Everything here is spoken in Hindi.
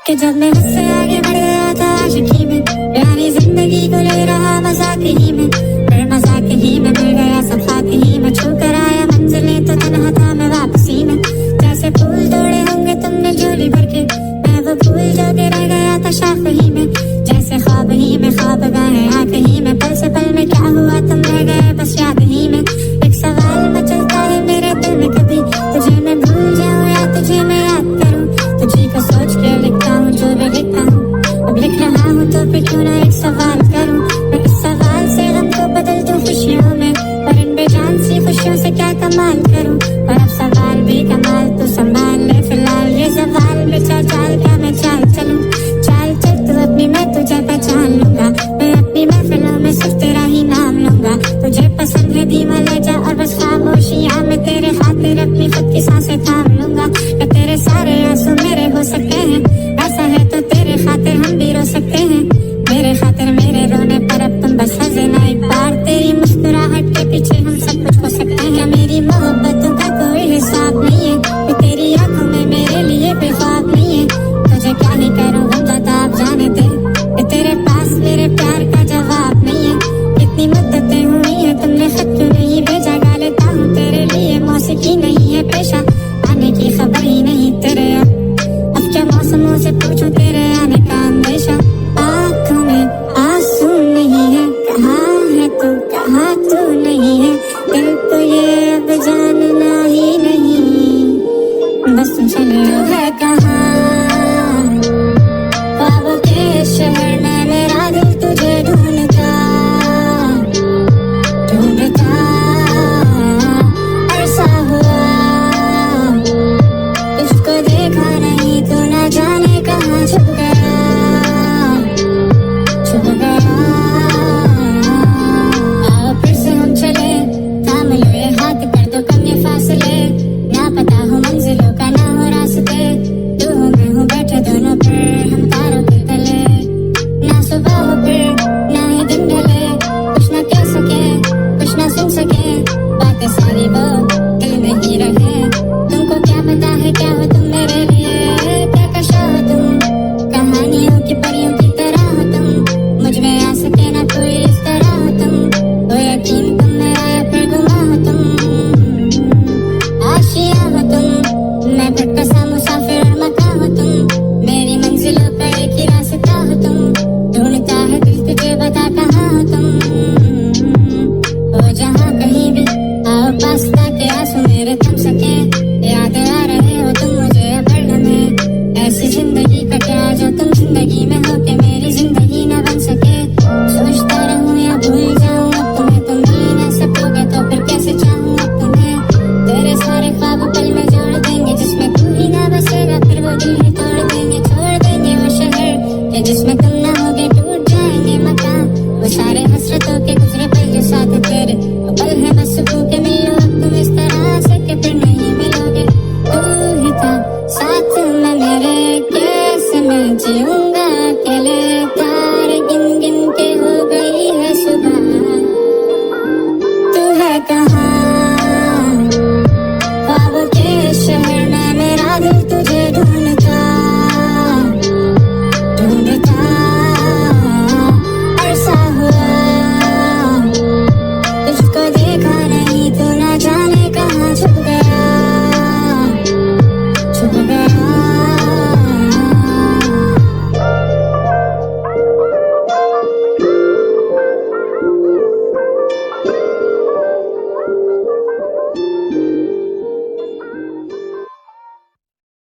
कि जब मैं उससे आगे बढ़ गया था आशिकी में, यानी जिंदगी को ले रहा मजाक ही में, फिर मजाक ही में मिल गया सब खाक ही में, छू कर आया मंजिलें तो तन्हा था मैं वापसी में। जैसे फूल तोड़े होंगे तुमने झोली भर के, मैं वो फूल जो के रह गया था शाख ही में, जैसे ख्वाब ही में ख्वाब गाए आंख ही में, पल से पल में क्या हुआ तुम रह गए बस याद ही में। एक सवाल मचलता है मेरे दिल में, कभी तुझे मैं भूल जाऊं या तुझे मैं याद करूं, तुझे को सोच के लिखता हूँ जो भी लिखता हूँ, अब लिख रहा हूँ तो फिर क्यों ना एक सवाल करूं। मैं इस सवाल से गम को बदल दूं खुशियों में, और इन बेजान सी खुशियों से क्या कमाल करूं। और अब सवाल भी कमाल तो संभाल ले फिलहाल, ये सवाल बेचा चाल क्या मैं चाल चलूं। चाल चल तू अपनी मैं तुझे पहचान लूंगा, मैं अपनी महफिलों में सिर्फ तेरा ही नाम लूंगा। तुझे पसंद है धीमा ले जा और बस खामोशियां में तेरे खातिर अपनी खुद की सांसें थाम लूंगा। क्या तेरे सारे आंसू मेरे हो सकते हैं, ऐसा है तो तेरे खातिर हम भी रो सकते हैं। मेरे खातिर मेरे रोने पर अब तुम बस हंसे ना एक बार, तेरी मुस्कुराहट के पीछे हम सब कुछ हो सकते हैं। क्या मेरी मोहब्बतों का कोई हिसाब नहीं है, कि तेरी आंखों में मेरे लिए बेख्वाब नहीं है। तुझे क्या ही करूं हम ज्यादा आप जाने दे, कि तेरे पास मेरे प्यार का जवाब नहीं है। इतनी मुद्दतें हुई है तुमने खत क्यों नहीं भेजा, गा लेता हूँ तेरे लिए मौसीकी नहीं है पेशा, आने की खबर ही नहीं तेरे। अब क्या मौसमों से पूछूं तेरे आने का अंदेशा, आँखों में आंसू नहीं है, कहाँ है तू कहाँ तू नहीं है, दिल को ये अब जानना ही नहीं, बस चले है कहाँ। ख्वाबों के शहर में मेरा दिल तुझे ढूंढता ढूंढता, ऐसा हुआ तुझको देखा नहीं तो ना जाने कहाँ छुप गया छुप गया। आओ फिर से हम चले, थाम लो ये हाथ कर दो कम ये फासले, ना पता हो मंजिलों का ना हो रास्ते, तू हो मैं हूँ बैठे दोनों पर हम तारों के तले। ना सुबह हो फिर ना ही दिन ढले, कुछ ना कह सके कुछ ना सुन सके, बातें सारी वो दिल में ही रहे। तुमको क्या पता है क्या हो तुम मेरे लिए, क्या कशा हो तुम, कहानियों की परियों की तरह हो तुम, मुझ में आ सके ना कोई इस तरह हो तुम, हो यकीन तुम मेरा या फिर गुमा हो तुम, आशिया हो तुम, मैं भटका सा मुसाफिर और मका हो तुम, मेरी मंजिलों का एक ही रास्ता हो तुम, ढूंढता है दिल तुझे बता कहाँ हो तुम, हो जहाँ कहीं भी आओ पास ताकि आंसू मेरे थम सके, याद आ रहे हो तुम मुझे हर लम्हे, ऐसी जिंदगी का क्या जो तुम जिंदगी में हो के मेरी जिंदगी न बन सके। सोचता रहूं या भूल जाऊं अब तुम्हें, तुम मिल न सकोगे तो फिर कैसे चाहूं अब तुम्हें। तेरे सारे ख्वाब पल में जोड़ देंगे, जिसमें तू ही ना बसेगा फिर वो दिल ही तोड़ देंगे, छोड़ देंगे वो शहर के जिसमें तुम ना होगे, टूट जाएंगे मकान वो सारे हसरतों के